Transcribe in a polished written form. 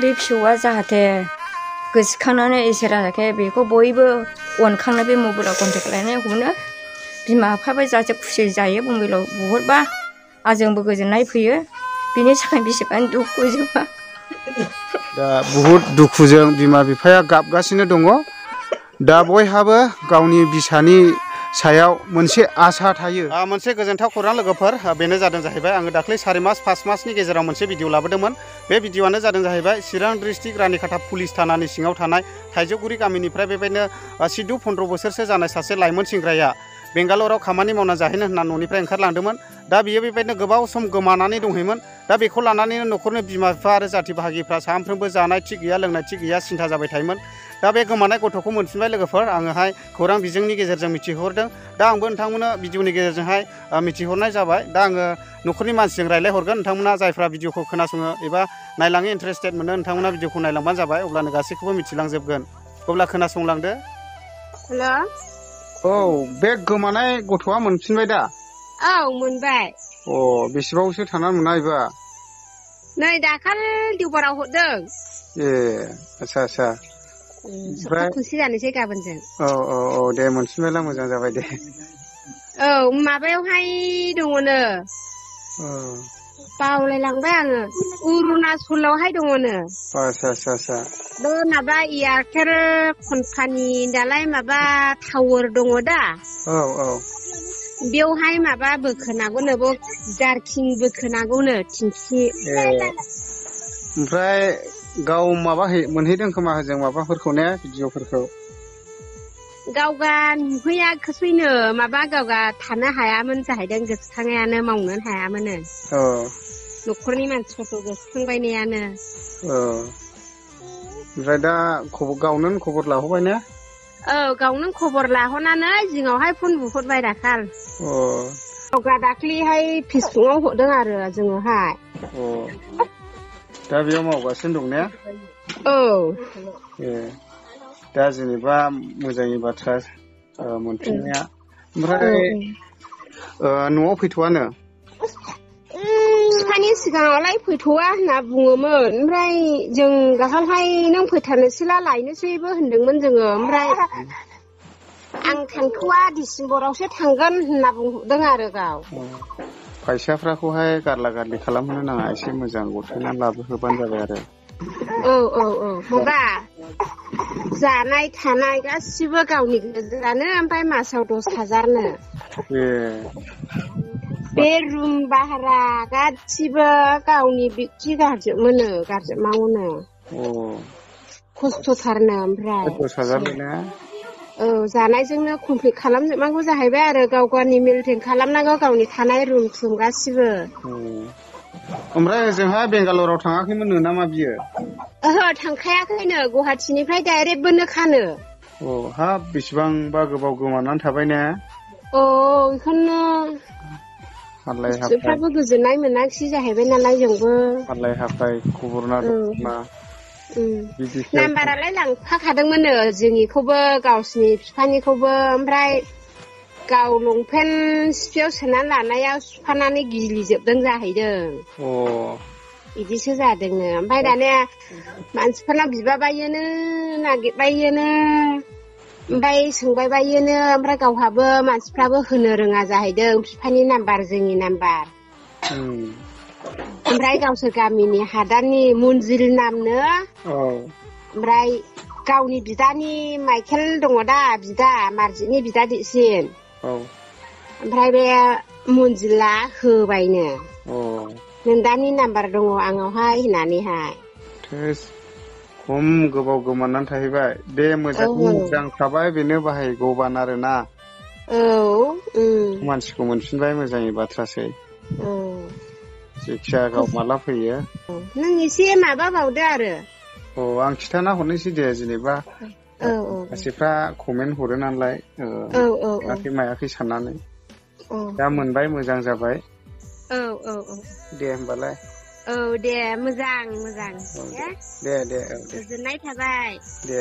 बे फिसौआ जाहाथे गोसोखांनानै इसोरा जाहाथे बेखौ बयबो अनखांनो बे मबाइलाव कन्टेक्ट लायनायखौनो बिमा बिफाबो जाहाथे खुसि जायो मबाइलाव बुहरबा जोंबो गोजोननाय फैयो बिनि थाखाय बेसेबां दुखु जोंहा दा बुहुद दुखुजों बिमा बिफाया गाबगासिनो दङ दा बयहाबो गावनि बिसानि सायाव मोनसे आसा थायो मोनसे गोजोनथाव खौरां लोगोफोर बेनो जादों जाहैबाय आङो दाख्लै 4 मास 5 मासनि गेजेराव मोनसे भिडिअ लाबोदोंमोन बे भिडिअआनो जादों जाहैबाय चिरां डिस्ट्रिक्ट रानिखाथा पुलिस थानानि सिङाव थानाय थाइजौगुरि गामिनिफ्राय बेबायदिनो 14 बोसोरसो जानाय सासे लाइमोन सेंग्राया बेंगालराव खामानि मावना जाहैनो होनना न'निफ्राय ओंखारलांदोंमोन दा बियो बेबायदिनो गोबाव सम गोमानानै दंहैयोमोन दा बेखौ लानानैनो न'खरनि बिमा बिफा आरो जाथि बाहागिफ्रा सानफ्रोमबो जानाय थिग गैया लोंनाय थिग गैया सिन्था जाबाय थायोमोन दा बे गोमानाय गथ'खौ मोनफिनबाय लोगोफोर आङोहाय खौरां बिजोंनि गेजेरजों मिथिहरदों दा आंबो नोंथांमोननो भिडिअनि गेजेरजोंहाय मिथिहरनाय जाबाय दा आङो न'खरनि मानसिजों रायलायहरगोन नोंथांमोना जायफ्रा भिडिअखौ खोनासङो एबा नायलांनो इन्टारेस्टेड मोनो नोंथांमोना भिडिअखौ नायलांबानो जाबाय अब्लानो गासैखौबो मिथिलांजोबगोन अब्ला खोनासंलांदो हेल' औ बे गोमानाय गथ'आ मोनफिनबाय दा औ मोनबाय बेसेबांसो थाना मोना एबा नै दाखाल देवबाराव हरदों ए आच्छा सप्ता खनसे जानोसै गाबोनजों औ दे मोनफिनबायला मोजां जाबाय दे औ माबायावहाय दङनो बावलायलांबाय आङो अरुणाचलावहाय दङनो आच्छा बे माबा एयारटेल कम्पानि दालाय माबा टावार दङ दा औ बेवहाय माबा बोखोनांगौनो बे जारखिं बोखोनांगौनो थिंखि ओमफ्राय गाव माबा मोनहैदों खोमा होजों माबाफोरखौ ने भिडिअफोरखौ गावगा नुहैयाखैसैनो माबा गावगा थानो हायामोन जाहैदों गोसोखांनायानो मावनो हायामोन न'खरनि मानसिफोरखौ गोसोखांबायनायानो ओमफ्राय दा गावनो खबर लाहरबाय ने औ गावनो खबर लाहरनानै जिङावहाय फन बुहरबाय दाखाल गावगा दाख्लैहाय फेसबुकआव हरदों आरो जोङोहाय दा बेयाव मावगासिनो दं ने दा जेनेबा मोजांनि बाथ्रा मोनफिननाया ओमफ्राय न'आव फैथ'वानो बिफानि सिगाङावलाय फैथ'वा होनना बुङोमोन ओमफ्राय जों दाखालहाय नों फैथारनोसैला लायनोसैबो होनदोंमोन जोङो ओमफ्राय आं थांथ'वा डिसेम्बरावसो थांगोन होनना बुंहरदों आरो गाव फैसाफ्राखौहाय गारला गारलि खालामहोनो नाङा एसे मोजां गथायनानै लाबोहोबानो जाबाय आरो माबा जानाय थानाय गासिबो गावनि गोजानो ओमफ्राय मासाव 10,000नो बे रुम भारा गासिबो गावनि बिक्ति गारजोबनांगौनो खस्थ'थारनो ओमफ्राय 10,000 जानायजोंनो कमप्लिट खालामजोबनांगौ जाहैबाय आरो गाव गावनि मेलटेन खालामनांगौ गावनि थानाय रुम थुम गासिबो ओमफ्राय ओजोंहाय बेंगालराव थाङाखैमोन नामा बियो ओहो थांखायाखैनो गुवाहाटिनिफ्राय डाइरेक्ट बोनो खानो हाब बेसेबांबा गोबाव गोमानानै थाबाय ने बेखौनो गोसोफ्राबो गोजोननाय मोनाखिसै जाहैबाय नालाय जोंबो हालाय हाफाय खबरना दंना नाम्बारालाय लांफाखादोंमोननो जोंनिखौबो गावसिनि बिफानिखौबो ओमफ्राय गाव लंपेन्ट सिफियाव सोनानै लानायाव सुफानानै गिलिजोबदों जाहैदों बिदिसो जादोंनो ओमफ्राय दानिया मानसिफोरनाव बिबाबायोनो नागिरबायोनो ओमफ्राय सोंबाय बायोनो ओमफ्राय गावहाबो मानसिफ्राबो होनो रोङा जाहैदों बिफानि नाम्बार जोंनि नाम्बार ओमफ्राय गावसोर गामिनि हादाननि मन्जिल नामनो ओमफ्राय गावनि बिदानि माइकेल दङ दा बिदा मार्जिटनि बिदा देरसिन ओमफ्राय बे मन्जिला होबायनो नोंदानि नाम्बार दङ आंनावहाय होननानैहाय खम गोबाव गोमानानै थाहैबाय दे मोजां थाबाय बेनो बाहायगौबान आरोना मानसिखौ मोनफिनबाय मोजांनि बाथ्रासै जेखिया गाव माला फैयो नों एसे माबाबावदो आरो आं खिथाना हरनोसै दे जेनेबा मानसिफ्रा कमेन्ट हरो नालाय मायाखै साननानै दा मोनबाय मोजां जाबाय दे होमबालाय दे मोजां दे गोजोननाय थाबाय दे